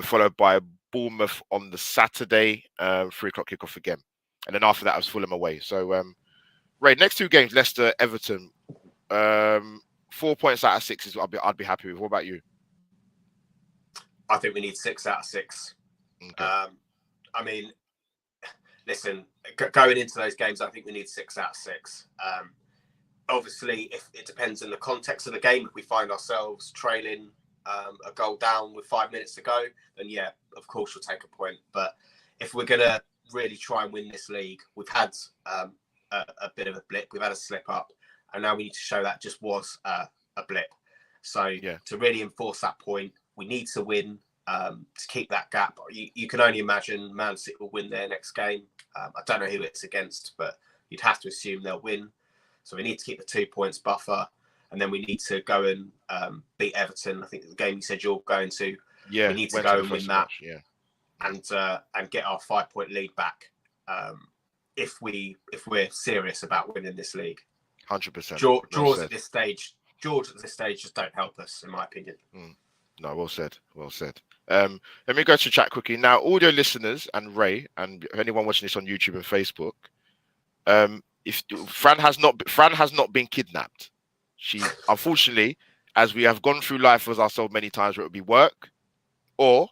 Followed by Bournemouth on the Saturday. 3 o'clock kickoff again. And then after that, I was Fulham away. So Ray, next 2 games, Leicester, Everton. 4 points out of 6 is what I'd be happy with. What about you? I think we need 6 out of 6. Okay. I mean, listen, going into those games, I think we need 6 out of 6. Obviously, if it depends on the context of the game. If we find ourselves trailing a goal down with 5 minutes to go, then of course we'll take a point. But if we're going to really try and win this league, we've had a bit of a blip. We've had a slip up. And now we need to show that just was a blip. So to really enforce that point, we need to win to keep that gap. You can only imagine Man City will win their next game. I don't know who it's against, but you'd have to assume they'll win. So we need to keep the 2 points buffer. And then we need to go and beat Everton. I think the game you said you're going to. Yeah, we need to go and win that. Match, and get our 5-point lead back if we're serious about winning this league. 100%. Draws at this stage just don't help us, in my opinion. No, well said. Let me go to chat quickly now. Audio listeners and Ray, and anyone watching this on YouTube and Facebook, if Fran has not been kidnapped. She, unfortunately, as we have gone through life as ourselves many times, where it would be work or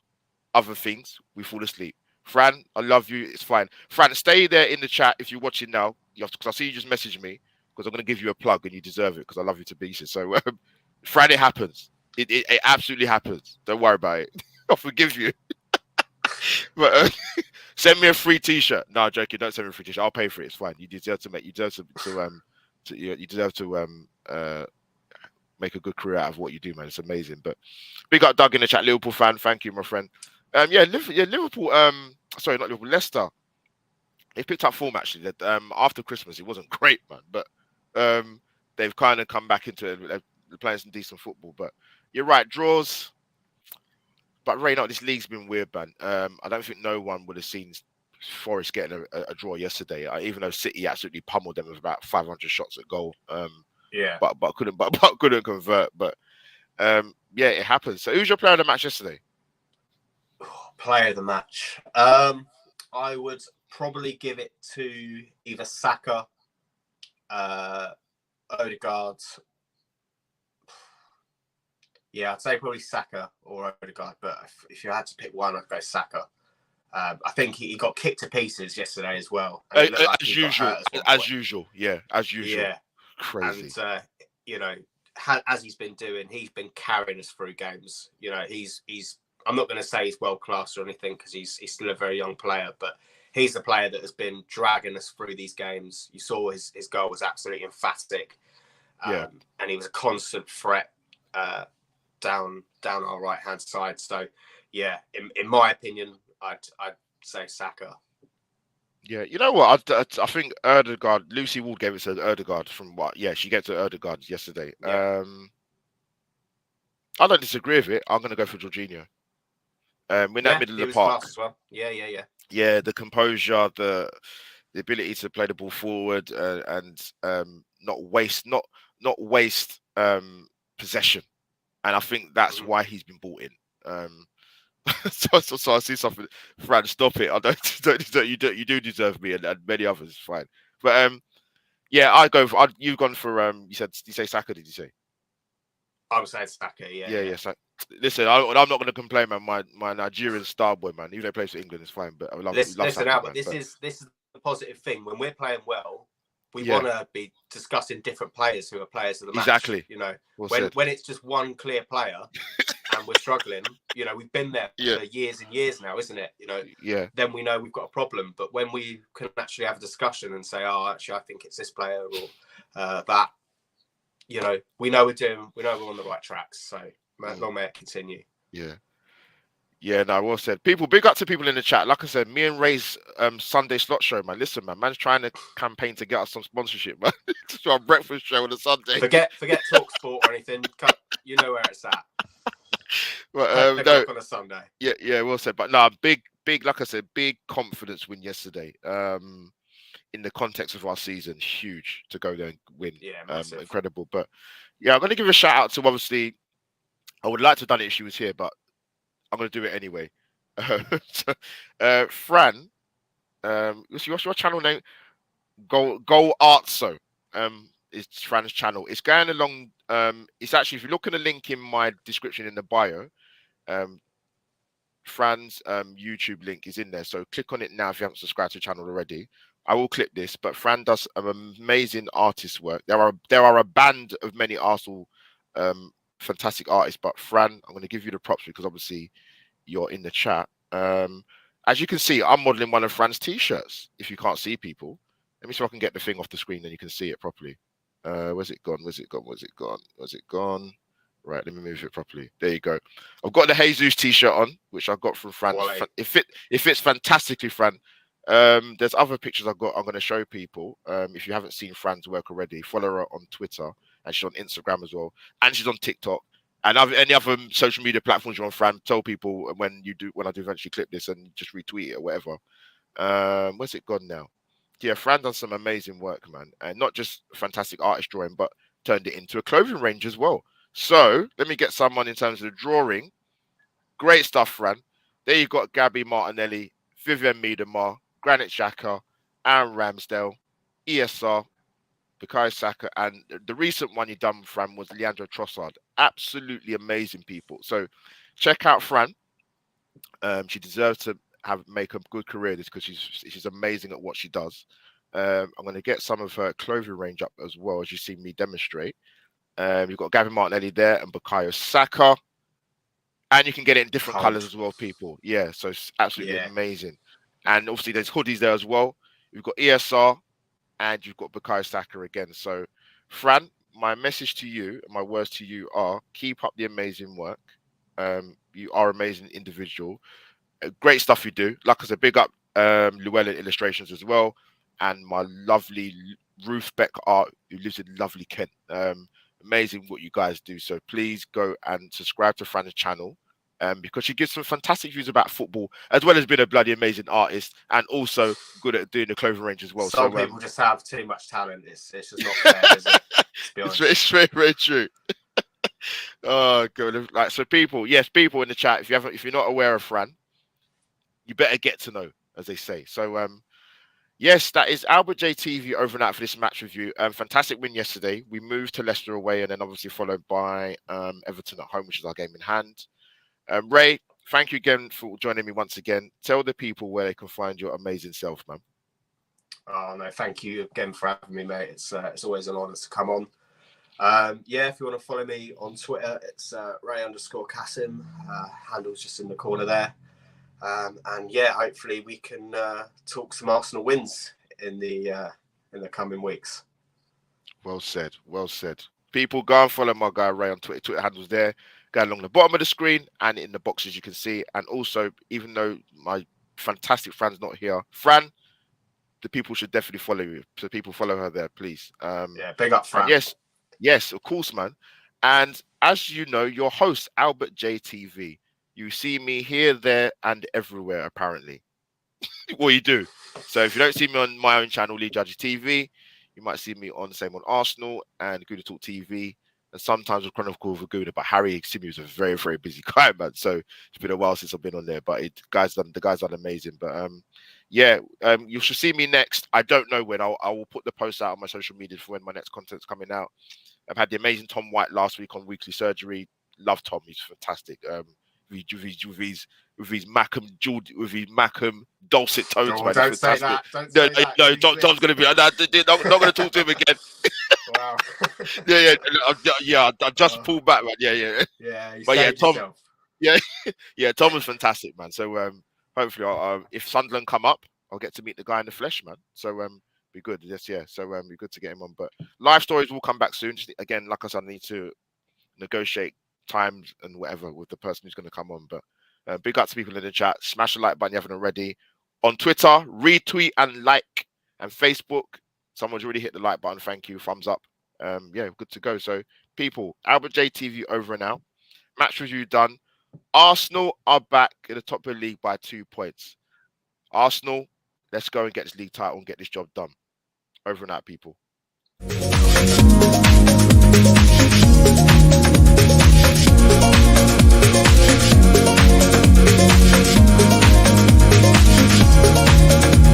other things, we fall asleep. Fran, I love you. It's fine. Fran, stay there in the chat if you're watching now. Because I see you just message me, because I'm going to give you a plug and you deserve it, because I love you to pieces. So, Fran, it happens. It absolutely happens. Don't worry about it. I'll forgive you. But send me a free T-shirt. No, I'm joking. Don't send me a free T-shirt. I'll pay for it. It's fine. You deserve to make. You deserve to make a good career out of what you do, man. It's amazing. But big up Doug in the chat, Liverpool fan. Thank you, my friend. Liverpool. Sorry, not Liverpool. Leicester. They picked up form actually. That after Christmas, it wasn't great, man. But they've kind of come back into it. They're playing some decent football. But you're right, draws. But Ray, this league's been weird, man. I don't think no one would have seen Forest getting a draw yesterday, even though City absolutely pummeled them with about 500 shots at goal. But couldn't convert. But it happens. So who's your player of the match yesterday? Player of the match. I would probably give it to either Saka Odegaard. Yeah, I'd say probably Saka or Odegaard, but if you had to pick one, I'd go Saka. I think he got kicked to pieces yesterday as well. And it looked like As he got usual, hurt at one as point. usual, yeah, as usual. Yeah, Crazy. and you know, as he's been doing, he's been carrying us through games. You know, he's. I'm not going to say he's world class or anything because he's still a very young player, but he's the player that has been dragging us through these games. You saw his goal was absolutely emphatic, Yeah. and he was a constant threat down our right hand side. So, yeah, in my opinion, I'd say Saka. Yeah, you know what? I think Erdegaard, Lucy Ward gave it to Erdegaard from what? Yeah, she gave it to Erdegaard yesterday. Yeah. I don't disagree with it. I'm going to go for Jorginho. We're in that middle of the park. As well. Yeah. Yeah, the composure, the ability to play the ball forward and not waste possession, and I think that's why he's been brought in. So I see something. Fran, stop it! I don't you do deserve me and many others. Fine, but yeah, I go. You've gone for you say Saka? Did you say? I would say Saka. Yeah. So, listen, I'm not going to complain, man. My Nigerian star boy, man. Even though he plays for England, it's fine. But I love listen, Albert. Man, this is the positive thing. When we're playing well, we Yeah. want to be discussing different players who are players of the match. Exactly. You know, Well when it's just one clear player and we're struggling, you know, we've been there for years and years now, isn't it? You know, Yeah. then we know we've got a problem. But when we can actually have a discussion and say, oh, actually, I think it's this player or that, you know, we know we're on the right tracks. So long may it continue. Yeah. Yeah, no, well said. People, big up to people in the chat. Like I said, me and Ray's Sunday slot show, man. Listen, man's trying to campaign to get us some sponsorship, man. To our breakfast show on a Sunday. Forget Talk Sport or anything. You know where it's at. But no, on a Sunday. Yeah, well said. But no, big, like I said, big confidence win yesterday. In the context of our season, huge to go there and win. Yeah, incredible. But yeah, I'm going to give a shout out to obviously. I would like to have done it if she was here, but I'm going to do it anyway. Fran, what's your channel name? Go Artso. Is Fran's channel. It's going along. It's actually, if you look at the link in my description in the bio, Fran's YouTube link is in there. So click on it now if you haven't subscribed to the channel already. I will clip this, but Fran does amazing artist work. There are a band of many Arsenal fantastic artists, but Fran, I'm going to give you the props because obviously you're in the chat. As you can see, I'm modeling one of Fran's t-shirts. If you can't see people, let me see if I can get the thing off the screen, then you can see it properly. Where's it gone? Right, let me move it properly. There you go. I've got the Jesus t-shirt on, which I got from Fran. It fits fantastically, Fran. There's other pictures I've got. I'm going to show people. If you haven't seen Fran's work already, follow her on Twitter, and she's on Instagram as well, and she's on TikTok, and any other social media platforms you're on. Fran, tell people when I do eventually clip this and just retweet it or whatever. Where's it gone now? Yeah, Fran done some amazing work, man, and not just fantastic artist drawing, but turned it into a clothing range as well. So let me get someone in terms of the drawing. Great stuff, Fran. There you've got Gabby Martinelli, Vivian Miedemar, Granit Xhaka, Aaron Ramsdale, ESR, Bukayo Saka, and the recent one you done, Fran, was Leandro Trossard. Absolutely amazing, people. So check out Fran. She deserves to make a good career this because she's amazing at what she does. I'm going to get some of her clothing range up as well, as you see me demonstrate. You've got Gavin Martinelli there and Bukayo Saka. And you can get it in different colors as well, people. Yeah, so it's absolutely amazing. And obviously there's hoodies there as well. You've got ESR and you've got Bukayo Saka again. So, Fran, my message to you and my words to you are keep up the amazing work. You are an amazing individual. Great stuff you do. Like I said, big up Llewellyn Illustrations as well. And my lovely Ruth Beck Art, who lives in lovely Kent. Amazing what you guys do. So please go and subscribe to Fran's channel. Because she gives some fantastic views about football, as well as being a bloody amazing artist, and also good at doing the clothing range as well. Some people just have too much talent. It's just not fair, is it? It's very, very true. Oh, good. Like, so people in the chat, if you're not aware of Fran, you better get to know, as they say. So Yes, that is Albert JTV over and out for this match review. Fantastic win yesterday. We moved to Leicester away and then obviously followed by Everton at home, which is our game in hand. Ray, thank you again for joining me once again. Tell the people where they can find your amazing self, man. Oh no, thank you again for having me, mate. It's always an honour to come on. Yeah, if you want to follow me on Twitter, it's Ray_Kasim. Handle's just in the corner there. And yeah, hopefully we can talk some Arsenal wins in the coming weeks. Well said. Well said. People, go and follow my guy Ray on Twitter. Twitter handles there. Go along the bottom of the screen and in the boxes you can see. And also, even though my fantastic Fran's not here, Fran, the people should definitely follow you. So people follow her there, please. Yeah, big up, Fran. Yes, of course, man. And as you know, your host, Albert JTV. You see me here, there, and everywhere, apparently. Well, you do. So if you don't see me on my own channel, Lee Judge TV, you might see me on the same on Arsenal and Gouda Talk TV, and sometimes with Chronicle of Gouda. But Harry Simi is a very, very busy guy, man. So it's been a while since I've been on there. But the guy's done amazing. But you should see me next. I don't know when. I will put the post out on my social media for when my next content's coming out. I've had the amazing Tom White last week on Weekly Surgery. Love Tom. He's fantastic. With his Macam dulcet tones, man. Don't say that. No, Tom's going to be. I'm not going to talk to him again. Wow. yeah. I just pulled back, man. Yeah. But yeah, Tom. Yourself. Tom was fantastic, man. So hopefully, if Sunderland come up, I'll get to meet the guy in the flesh, man. So be good. Yes, yeah. So be good to get him on. But live stories will come back soon. Just, again, like I said, I need to negotiate times and whatever with the person who's going to come on. But big up to people in the chat. Smash the like button if you haven't already. On Twitter, retweet and like. And Facebook, someone's already hit the like button. Thank you. Thumbs up. Good to go. So people, Albert JTV over and out. Match review done. Arsenal are back in the top of the league by 2 points. Arsenal, let's go and get this league title and get this job done. Over and out, people.